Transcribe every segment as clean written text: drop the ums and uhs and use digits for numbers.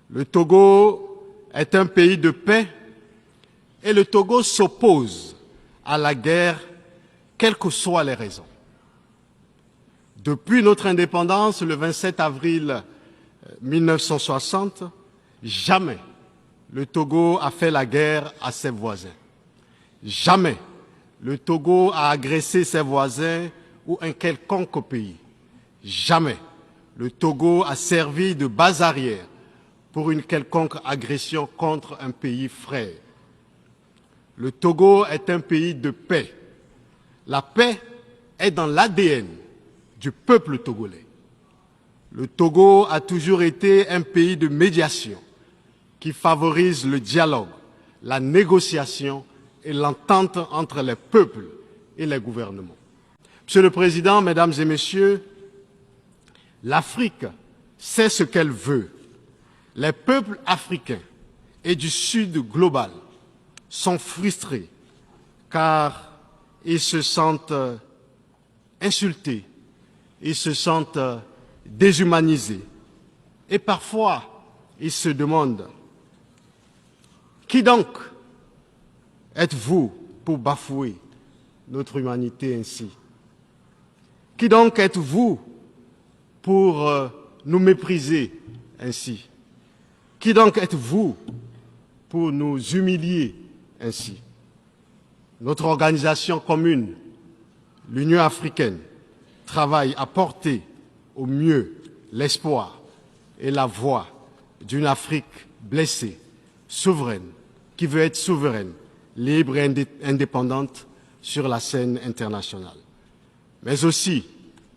Le Togo est un pays de paix et le Togo s'oppose à la guerre, quelles que soient les raisons. Depuis notre indépendance, le 27 avril 1960, jamais le Togo a fait la guerre à ses voisins. Jamais le Togo a agressé ses voisins ou un quelconque pays. Jamais le Togo a servi de base arrière pour une quelconque agression contre un pays frère. Le Togo est un pays de paix. La paix est dans l'ADN du peuple togolais. Le Togo a toujours été un pays de médiation qui favorise le dialogue, la négociation et l'entente entre les peuples et les gouvernements. Monsieur le Président, Mesdames et Messieurs, l'Afrique sait ce qu'elle veut. Les peuples africains et du Sud global sont frustrés car ils se sentent insultés, ils se sentent déshumanisés et parfois ils se demandent qui donc êtes-vous pour bafouer notre humanité ainsi? Qui donc êtes-vous pour nous mépriser ainsi? Qui donc êtes-vous pour nous humilier ainsi? Notre organisation commune, l'Union africaine, travaille à porter au mieux l'espoir et la voix d'une Afrique blessée, souveraine, qui veut être souveraine, libre et indépendante sur la scène internationale. Mais aussi,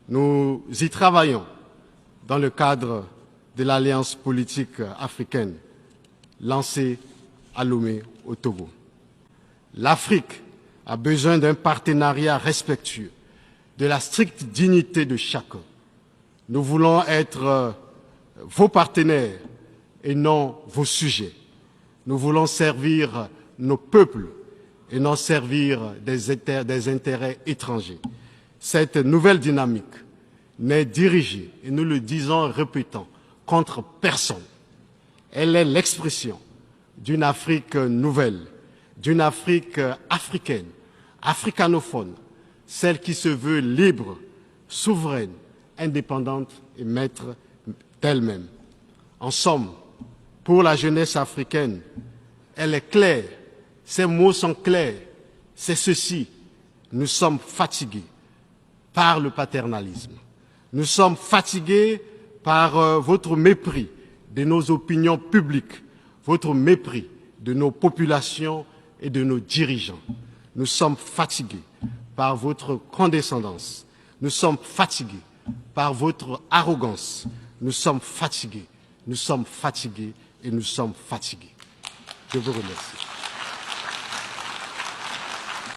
nous y travaillons dans le cadre de l'Alliance politique africaine lancée à Lomé au Togo. L'Afrique a besoin d'un partenariat respectueux, de la stricte dignité de chacun. Nous voulons être vos partenaires et non vos sujets. Nous voulons servir nos peuples et non servir des intérêts étrangers. Cette nouvelle dynamique n'est dirigée, et nous le disons en répétant, contre personne. Elle est l'expression d'une Afrique nouvelle, d'une Afrique africaine, africanophone, celle qui se veut libre, souveraine, indépendante et maître d'elle-même. En somme, pour la jeunesse africaine, elle est claire, ses mots sont clairs, c'est ceci, nous sommes fatigués par le paternalisme. Nous sommes fatigués par votre mépris de nos opinions publiques, votre mépris de nos populations et de nos dirigeants. Nous sommes fatigués par votre condescendance. Nous sommes fatigués par votre arrogance. Nous sommes fatigués et nous sommes fatigués. Je vous remercie.